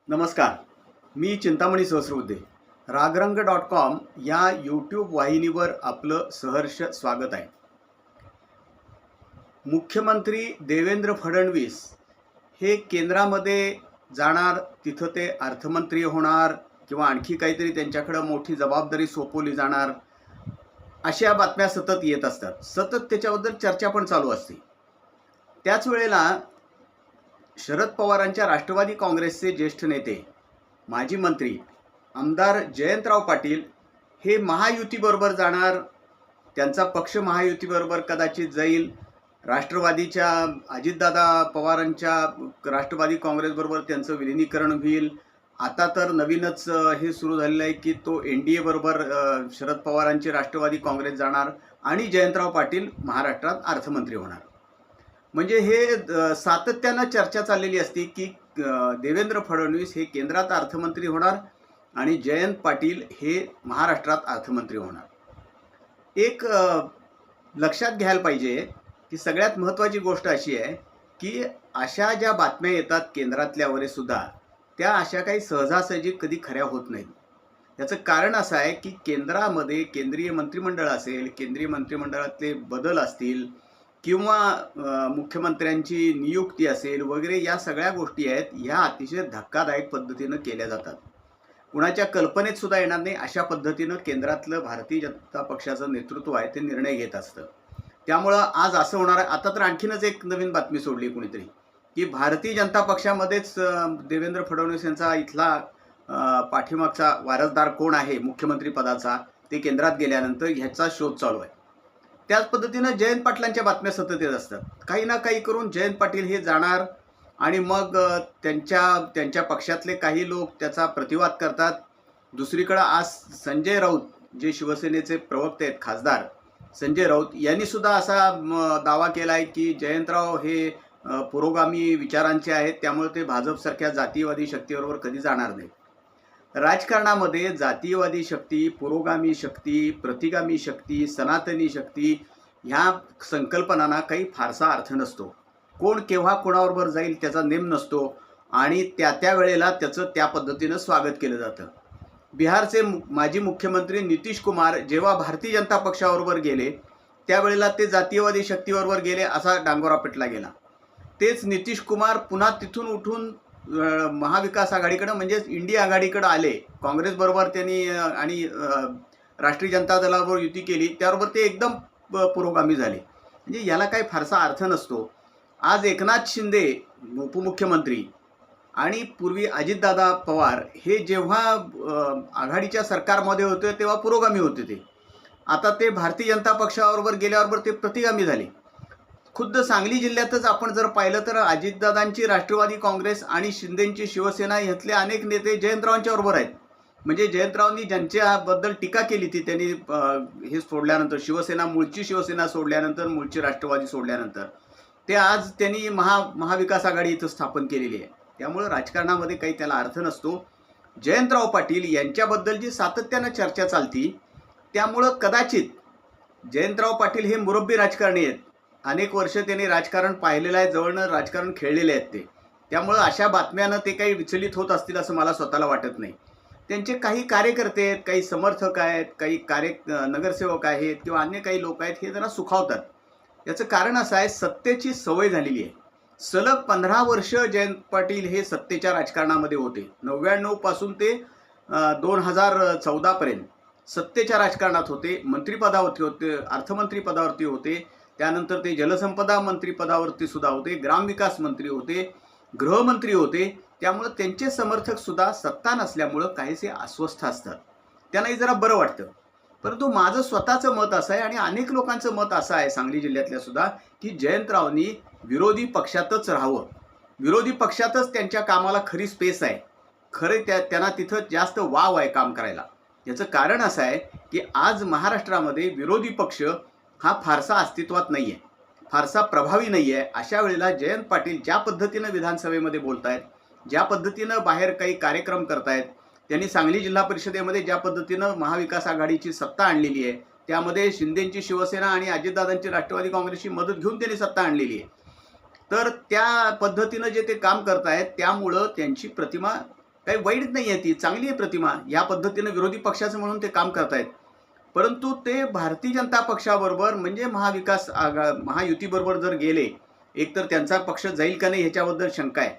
नमस्कार. मी चिंतामणी सहस्रबुद्धे. रागरंग.com या यूट्यूब वाहिनीवर आपलं सहर्ष स्वागत आहे. मुख्यमंत्री देवेंद्र फडणवीस हे केंद्रामध्ये जाणार, तिथं ते अर्थमंत्री होणार किंवा आणखी काहीतरी त्यांच्याकडे मोठी जबाबदारी सोपवली जाणार, अशा बातम्या सतत येत असतात. सतत त्याच्याबद्दल चर्चा पण चालू असते. त्याच वेळेला शरद पवारांच्या राष्ट्रवादी काँग्रेसचे ज्येष्ठ नेते, माजी मंत्री आमदार जयंतराव पाटील हे महायुतीबरोबर जाणार, त्यांचा पक्ष महायुतीबरोबर कदाचित जाईल, राष्ट्रवादीच्या अजितदादा पवारांच्या राष्ट्रवादी काँग्रेसबरोबर त्यांचं विलिनीकरण होईल. आता तर नवीनच हे सुरू झालेलं आहे की तो NDA बरोबर शरद पवारांची राष्ट्रवादी काँग्रेस जाणार आणि जयंतराव पाटील महाराष्ट्रात अर्थमंत्री होणार. म्हणजे हे सातत्यानं चर्चा चाललेली असते की देवेंद्र फडणवीस हे केंद्रात अर्थमंत्री होणार आणि जयंत पाटील हे महाराष्ट्रात अर्थमंत्री होणार. एक लक्षात घ्यायला पाहिजे की सगळ्यात महत्त्वाची गोष्ट अशी आहे की अशा ज्या बातम्या येतात केंद्रातल्यावर सुद्धा, त्या अशा काही सहजासहजी कधी खऱ्या होत नाहीत. याचं कारण असं आहे की केंद्रामध्ये केंद्रीय मंत्रिमंडळ असेल, केंद्रीय मंत्रिमंडळातले बदल असतील किंवा मुख्यमंत्र्यांची नियुक्ती असेल वगैरे, या सगळ्या गोष्टी आहेत, ह्या अतिशय धक्कादायक पद्धतीनं केल्या जातात. कुणाच्या कल्पनेत सुद्धा येणार नाही अशा पद्धतीनं केंद्रातलं भारतीय जनता पक्षाचं नेतृत्व आहे ते निर्णय घेत असतं. त्यामुळं आज असं होणार आहे. आता तर आणखीनच एक नवीन बातमी सोडली कुणीतरी की भारतीय जनता पक्षामध्येच देवेंद्र फडणवीस यांचा इथला पाठीमागचा वारसदार कोण आहे मुख्यमंत्री पदाचा, ते केंद्रात गेल्यानंतर ह्याचा शोध चालू आहे. त्याच पद्धतीनं जयंत पाटलांच्या बातम्या सतत येत असतात. काही ना काही करून जयंत पाटील हे जाणार आणि मग त्यांच्या पक्षातले काही लोक त्याचा प्रतिवाद करतात. दुसरीकडं आज संजय राऊत, जे शिवसेनेचे प्रवक्ते आहेत, खासदार संजय राऊत यांनी सुद्धा असा दावा केला आहे की जयंतराव हे पुरोगामी विचारांचे आहेत, त्यामुळे ते भाजपसारख्या जातीयवादी शक्तीबरोबर कधी जाणार नाही. राजकारणामध्ये जातीयवादी शक्ती, पुरोगामी शक्ती, प्रतिगामी शक्ती, सनातनी शक्ती ह्या संकल्पनांना काही फारसा अर्थ नसतो. कोण केव्हा कोणाबरोबर जाईल त्याचा नेम नसतो आणि त्या वेळेला त्याचं त्या पद्धतीनं स्वागत केलं जातं. बिहारचे माजी मुख्यमंत्री नितीश कुमार जेव्हा भारतीय जनता पक्षाबरोबर गेले त्यावेळेला ते जातीयवादी शक्तीबरोबर गेले असा डांगोरा पेटला गेला. तेच नितीश कुमार पुन्हा तिथून उठून महाविकास आघाडीकडं म्हणजेच इंडिया आघाडीकडं आले. काँग्रेसबरोबर त्यांनी आणि राष्ट्रीय जनता दलाबरोबर युती केली, त्याबरोबर ते एकदम पुरोगामी झाले. म्हणजे याला काही फारसा अर्थ नसतो. आज एकनाथ शिंदे उपमुख्यमंत्री आणि पूर्वी अजितदादा पवार हे जेव्हा आघाडीच्या सरकारमध्ये होते तेव्हा पुरोगामी होते ते. आता ते भारतीय जनता पक्षाबरोबर गेल्याबरोबर ते प्रतिगामी झाले. खुद्द सांगली जिल्ह्यातच आपण जर पाहिलं तर अजितदादांची राष्ट्रवादी काँग्रेस आणि शिंदेंची शिवसेना ह्यातले अनेक नेते जयंतरावांच्या बरोबर आहेत. म्हणजे जयंतरावांनी ज्यांच्याबद्दल टीका केली ती त्यांनी हे सोडल्यानंतर, शिवसेना मूळची शिवसेना सोडल्यानंतर, मूळची राष्ट्रवादी सोडल्यानंतर, ते आज त्यांनी महाविकास आघाडी इथं स्थापन केलेली आहे. त्यामुळं राजकारणामध्ये काही त्याला अर्थ नसतो. जयंतराव पाटील यांच्याबद्दल जी सातत्यानं चर्चा चालती, त्यामुळं कदाचित जयंतराव पाटील हे मुरब्बी राजकारणी आहेत. अनेक वर्ष त्यांनी राजकारण पाहिलेलं आहे, जवळनं राजकारण खेळलेले आहेत ते. त्यामुळं अशा बातम्यानं ते काही विचलित होत असतील असं मला स्वतःला वाटत नाही. त्यांचे काही कार्यकर्ते आहेत, काही समर्थक आहेत, काही नगरसेवक आहेत किंवा अन्य काही लोक आहेत, हे जरा सुखावतात. याचं कारण असं आहे, सत्तेची सवय झालेली आहे. सलग 15 वर्ष जयंत पाटील हे सत्तेच्या राजकारणामध्ये होते. 99 पासून ते 2014पर्यंत सत्तेच्या राजकारणात होते. मंत्रिपदावरती होते, अर्थमंत्री पदावरती होते, त्यानंतर ते जलसंपदा मंत्रिपदावरती सुद्धा होते, ग्रामविकास मंत्री होते, गृहमंत्री होते. त्यामुळं त्यांचे समर्थक सुद्धा सत्ता नसल्यामुळं काहीसे अस्वस्थ असतात. त्यांनाही जरा बरं वाटतं. परंतु माझं स्वतःचं मत असं आहे आणि अनेक लोकांचं मत असं आहे सांगली जिल्ह्यातल्या सुद्धा, की जयंतरावांनी विरोधी पक्षातच राहावं. विरोधी पक्षातच त्यांच्या कामाला खरी स्पेस आहे, खरे त्यांना तिथं जास्त वाव आहे काम करायला. याचं कारण असं आहे की आज महाराष्ट्रामध्ये विरोधी पक्ष हा फारसा अस्तित्वात नाही आहे, फारसा प्रभावी नाही आहे. अशा वेळेला जयंत पाटील ज्या पद्धतीनं विधानसभेमध्ये बोलत आहेत, ज्या पद्धतीनं बाहेर काही कार्यक्रम करतायत, त्यांनी सांगली जिल्हा परिषदेमध्ये ज्या पद्धतीनं महाविकास आघाडीची सत्ता आणलेली आहे, त्यामध्ये शिंदेंची शिवसेना आणि अजितदादांची राष्ट्रवादी काँग्रेसची मदत घेऊन त्यांनी सत्ता आणलेली आहे. तर त्या पद्धतीनं जे ते काम करत आहेत त्यामुळं त्यांची प्रतिमा काही वाईट नाही आहे, ती चांगली आहे प्रतिमा. या पद्धतीनं विरोधी पक्षाचं म्हणून ते काम करतायत. परंतु ते भारतीय जनता पक्षाबरोबर म्हणजे महायुतीबरोबर जर गेले, एकतर त्यांचा पक्ष जाईल का नाही ह्याच्याबद्दल शंका आहे.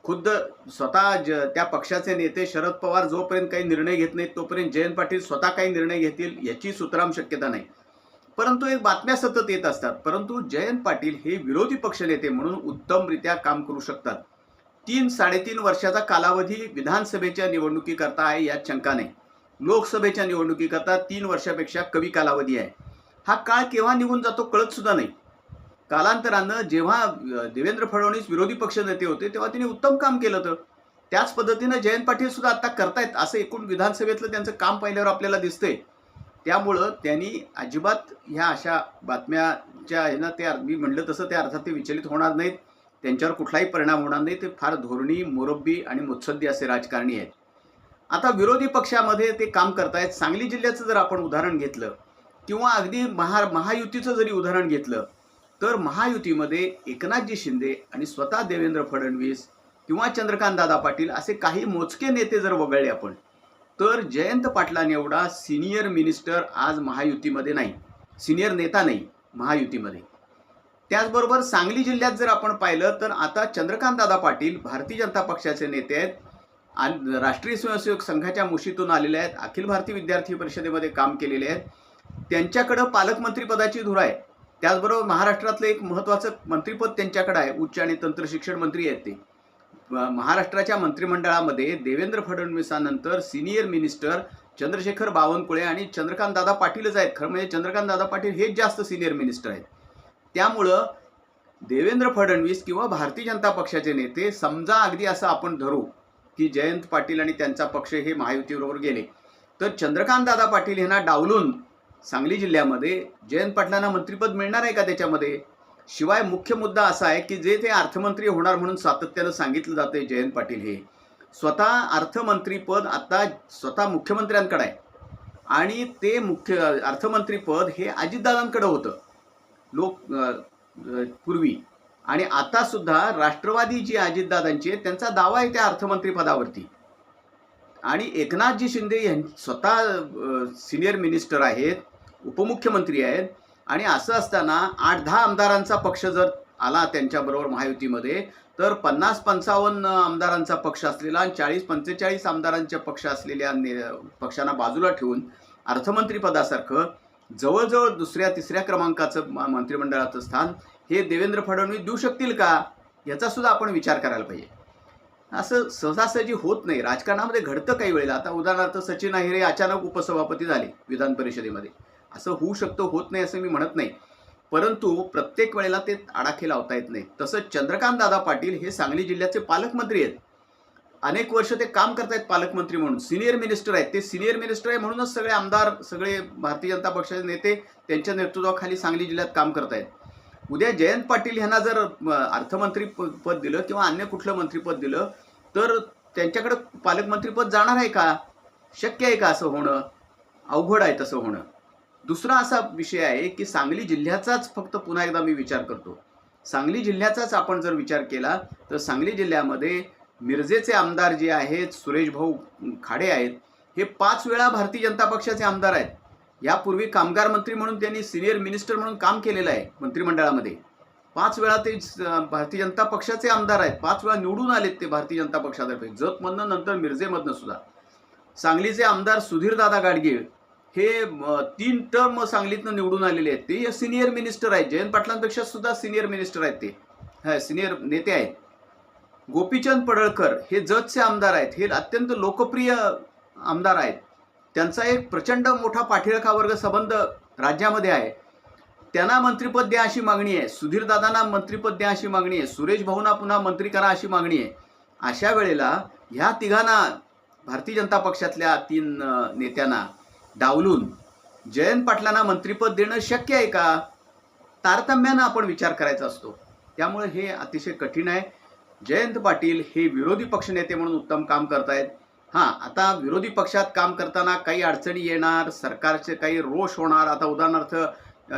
खुद्द स्वतः त्या पक्षाचे नेते शरद पवार जोपर्यंत काही निर्णय घेत नाहीत तोपर्यंत जयंत पाटील स्वतः काही निर्णय घेतील याची सुतराम शक्यता नाही. परंतु एक बातम्या सतत येत असतात. परंतु जयंत पाटील हे विरोधी पक्षनेते म्हणून उत्तमरित्या काम करू शकतात. 3-3.5 वर्षाचा कालावधी विधानसभेच्या निवडणुकीकरता आहे यात शंका नाही. लोकसभेच्या निवडणुकीकरता 3 वर्षापेक्षा कमी कालावधी आहे. हा काळ केव्हा निघून जातो कळत सुद्धा नाही. कालांतरानं जेव्हा देवेंद्र फडणवीस विरोधी पक्षनेते होते तेव्हा त्यांनी उत्तम काम केलं होतं. त्याच पद्धतीनं जयंत पाटील सुद्धा आता करतायत असं एकूण विधानसभेतलं त्यांचं काम पाहिल्यावर आपल्याला दिसतंय. त्यामुळं त्यांनी अजिबात ह्या अशा बातम्याच्या ह्यानं ते मी म्हणलं तसं त्या अर्थात ते विचलित होणार नाहीत. त्यांच्यावर कुठलाही परिणाम होणार नाही. ते फार धोरणी, मुरब्बी आणि मुत्सद्दी असे राजकारणी आहेत. आता विरोधी पक्षामध्ये ते काम करतायत. सांगली जिल्ह्याचं जर आपण उदाहरण घेतलं किंवा अगदी महायुतीचं जरी उदाहरण घेतलं तर महायुतीमध्ये एकनाथजी शिंदे आणि स्वतः देवेंद्र फडणवीस किंवा चंद्रकांतदादा पाटील असे काही मोजके नेते जर वगळले आपण तर जयंत पाटलांनी एवढा सिनियर मिनिस्टर आज महायुतीमध्ये नाही, सिनियर नेता नाही महायुतीमध्ये. त्याचबरोबर सांगली जिल्ह्यात जर आपण पाहिलं तर आता चंद्रकांतदादा पाटील भारतीय जनता पक्षाचे नेते आहेत आणि राष्ट्रीय स्वयंसेवक संघाच्या मुशीतून आलेले आहेत, अखिल भारतीय विद्यार्थी परिषदेमध्ये काम केलेले आहेत. त्यांच्याकडं पालकमंत्रीपदाची धुरा आहे. त्याचबरोबर महाराष्ट्रातलं एक महत्त्वाचं मंत्रिपद त्यांच्याकडे आहे, उच्च आणि तंत्रशिक्षण मंत्री आहेत ते. महाराष्ट्राच्या मंत्रिमंडळामध्ये देवेंद्र फडणवीसांनंतर सिनियर मिनिस्टर चंद्रशेखर बावनकुळे आणि चंद्रकांतदादा पाटीलच आहेत. खरं म्हणजे चंद्रकांतदादा पाटील हेच जास्त सिनियर मिनिस्टर आहेत. त्यामुळं देवेंद्र फडणवीस किंवा भारतीय जनता पक्षाचे नेते समजा अगदी असं आपण धरू की जयंत पाटील आणि त्यांचा पक्ष हे महायुतीबरोबर गेले तर चंद्रकांतदादा पाटील यांना डावलून सांगली जिल्ह्यामध्ये जयंत पाटलांना मंत्रिपद मिळणार आहे का त्याच्यामध्ये? शिवाय मुख्य मुद्दा असा आहे की जे ते अर्थमंत्री होणार म्हणून सातत्यानं सांगितलं जाते जयंत पाटील हे स्वतः अर्थमंत्रीपद आता स्वतः मुख्यमंत्र्यांकडे आहे आणि ते अर्थमंत्रीपद हे अजितदादांकडे होतं पूर्वी. आणि आता सुद्धा राष्ट्रवादी जी अजितदादांची आहे त्यांचा दावा आहे त्या अर्थमंत्रीपदावरती. आणि एकनाथजी शिंदे स्वतः सिनियर मिनिस्टर आहेत, उपमुख्यमंत्री आहेत. आणि असं असताना 8-10 आमदारांचा पक्ष जर आला त्यांच्याबरोबर महायुतीमध्ये तर 50-55 आमदारांचा पक्ष असलेला आणि 40-45 आमदारांच्या पक्ष असलेल्या पक्षांना बाजूला ठेवून अर्थमंत्रीपदासारखं जवळजवळ 2ऱ्या-3ऱ्या क्रमांकाचं मंत्रिमंडळाचं स्थान हे देवेंद्र फडणवीस देऊ शकतील का याचा सुद्धा आपण विचार करायला पाहिजे. असं सहजासहजी होत नाही. राजकारणामध्ये घडतं काही वेळेला. आता उदाहरणार्थ सचिन अहिरे अचानक उपसभापती झाले विधान परिषदेमध्ये. असं होऊ शकतं, होत नाही असं मी म्हणत नाही. परंतु प्रत्येक वेळेला ते आडाखे लावता येत नाही. तसंच चंद्रकांतदादा पाटील हे सांगली जिल्ह्याचे पालकमंत्री आहेत. अनेक वर्ष ते काम करतायत पालकमंत्री म्हणून, सिनियर मिनिस्टर आहेत. ते सिनियर मिनिस्टर आहे म्हणूनच सगळे आमदार, सगळे भारतीय जनता पक्षाचे नेते त्यांच्या नेतृत्वाखाली सांगली जिल्ह्यात काम करतायत. उद्या जयंत पाटील यांना जर अर्थमंत्री पद दिलं किंवा अन्य कुठलं मंत्रिपद दिलं तर त्यांच्याकडे पालकमंत्रीपद जाणार आहे का? शक्य आहे का असं होणं? अवघड आहे तसं होणं. दुसरा असा विषय आहे की सांगली जिल्ह्याचाच फक्त पुन्हा एकदा मी विचार करतो. सांगली जिल्ह्याचाच आपण जर विचार केला तर सांगली जिल्ह्यामध्ये मिरजेचे आमदार जे आहेत सुरेश भाऊ खाडे आहेत हे 5 वेळा भारतीय जनता पक्षाचे आमदार आहेत. यापूर्वी कामगार मंत्री म्हणून त्यांनी सिनियर मिनिस्टर म्हणून काम केलेलं आहे मंत्रिमंडळामध्ये. 5 वेळा ते भारतीय जनता पक्षाचे आमदार आहेत. 5 वेळा निवडून आलेत ते भारतीय जनता पक्षातर्फे, जतमधनं नंतर मिरजेमधनं सुद्धा. सांगलीचे आमदार सुधीरदादा गाडगीळ हे 3 टर्म सांगलीतनं निवडून आलेले आहेत. ते सिनियर मिनिस्टर आहेत, जयंत पाटलांपेक्षा सुद्धा सिनियर मिनिस्टर आहेत, ते सिनियर नेते आहेत. गोपीचंद पडळकर हे जतचे आमदार आहेत. हे अत्यंत लोकप्रिय आमदार आहेत. त्यांचा एक प्रचंड मोठा पाठीराखा वर्ग संबंध राज्यामध्ये आहे. त्यांना मंत्रिपद द्या अशी मागणी आहे. सुधीरदादांना मंत्रिपद द्या अशी मागणी आहे. सुरेश भाऊंना पुन्हा मंत्री करा अशी मागणी आहे. अशा वेळेला ह्या तिघांना भारतीय जनता पक्षातल्या 3 नेत्यांना डावलून जयंत पाटलांना मंत्रिपद देणं शक्य आहे का? तारतम्यानं आपण विचार करायचा असतो. त्यामुळे हे अतिशय कठीण आहे. जयंत पाटील हे विरोधी पक्षनेते म्हणून उत्तम काम करतायत. हां, आता विरोधी पक्षात काम करताना काही अडचणी येणार, सरकारचे काही रोष होणार. आता उदाहरणार्थ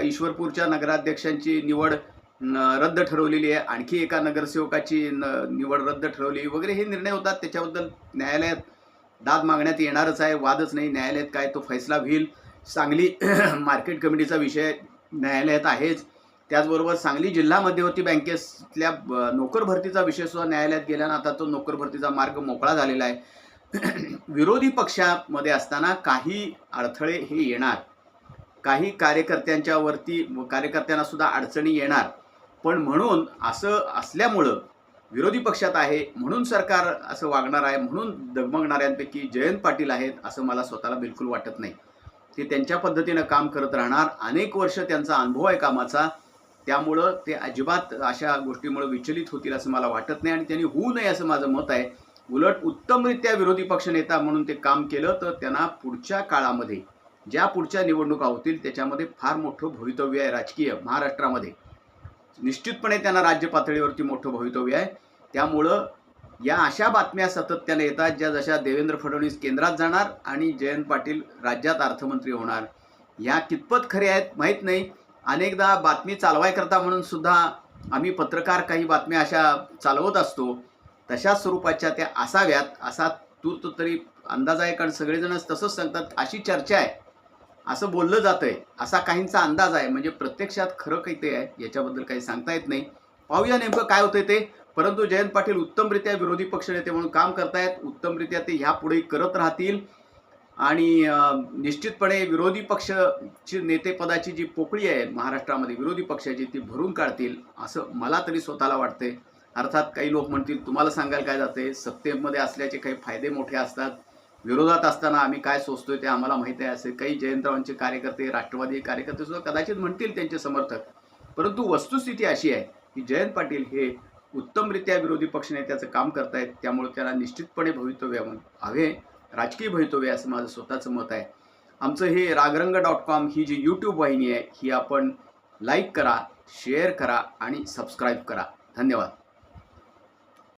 ईश्वरपूरच्या नगराध्यक्षांची निवड रद्द ठरवलेली आहे, आणखी एका नगरसेवकाची निवड रद्द ठरवली वगैरे हे निर्णय होतात. त्याच्याबद्दल न्यायालयात दाद मागण्यात येणारच आहे, वादच नाही. न्यायालयात काय तो फैसला होईल. सांगली मार्केट कमिटीचा विषय न्यायालयात आहेच. त्याचबरोबर सांगली जिल्हा मध्यवर्ती बँकेतल्या नोकर भरतीचा विषय सुद्धा न्यायालयात गेल्यानं आता तो नोकर भरतीचा मार्ग मोकळा झालेला आहे. विरोधी पक्षामध्ये असताना काही अडथळे हे येणार, काही कार्यकर्त्यांना सुद्धा अडचणी येणार. पण म्हणून असं असल्यामुळं विरोधी पक्षात आहे म्हणून सरकार असं वागणार आहे म्हणून डगमगणाऱ्यांपैकी जयंत पाटील आहेत असं मला स्वतःला बिलकुल वाटत नाही. ते त्यांच्या पद्धतीनं काम करत राहणार. अनेक वर्ष त्यांचा अनुभव आहे कामाचा, त्यामुळं ते अजिबात अशा गोष्टीमुळे विचलित होतील असं मला वाटत नाही आणि त्यांनी होऊ नये असं माझं मत आहे. उलट उत्तमरित्या विरोधी पक्षनेता म्हणून ते काम केलं तर त्यांना पुढच्या काळामध्ये ज्या पुढच्या निवडणुका होतील त्याच्यामध्ये फार मोठं भवितव्य आहे. राजकीय महाराष्ट्रामध्ये निश्चितपणे त्यांना राज्य पातळीवरती मोठं भवितव्य आहे. त्यामुळं या अशा बातम्या सातत्याने येतात ज्या जशा देवेंद्र फडणवीस केंद्रात जाणार आणि जयंत पाटील राज्यात अर्थमंत्री होणार. या कितपत खऱ्या आहेत माहीत नाही. अनेकदा बातमी चालवायकरता म्हणून सुद्धा आम्ही पत्रकार काही बातम्या अशा चालवत असतो. तशा स्वरूपाच्या त्या असाव्यात असा तूर्त तरी अंदाज आहे, कारण सगळेजणच तसंच सांगतात. अशी चर्चा आहे, असं बोललं जातंय, असा काहींचा अंदाज आहे. म्हणजे प्रत्यक्षात खरं काही ते आहे याच्याबद्दल काही सांगता येत नाही. पाहूया नेमकं काय होतंय ते. परंतु जयंत पाटील उत्तमरित्या विरोधी पक्षनेते म्हणून काम करतायत. उत्तमरित्या ते ह्यापुढे करत राहतील आणि निश्चितपणे विरोधी पक्षची नेतेपदाची जी पोकळी आहे महाराष्ट्रामध्ये विरोधी पक्षाची ती भरून काढतील असं मला तरी स्वतःला वाटते. अर्थात काही लोक म्हणतील तुम्हाला सांगायला काय जाते, सत्तेमध्ये असल्याचे काही फायदे मोठे असतात, विरोधात असताना आम्ही काय सोचतोय ते आम्हाला माहिती आहे. असे काही जयंतरावांचे कार्यकर्ते, राष्ट्रवादी कार्यकर्ते सुद्धा कदाचित म्हणतील त्यांचे समर्थक. परंतु वस्तुस्थिती अशी आहे की जयंत पाटील हे उत्तमरित्या विरोधी पक्षनेत्याचं काम करतायत. त्यामुळे त्यांना निश्चितपणे भवितव्य हवे, राजकीय भवितव्य असं माझं स्वतःचं मत आहे. आमचं हे रागरंग.com ही जी यूट्यूब वाहिनी आहे ही आपण लाईक करा, शेअर करा आणि सबस्क्राईब करा. धन्यवाद.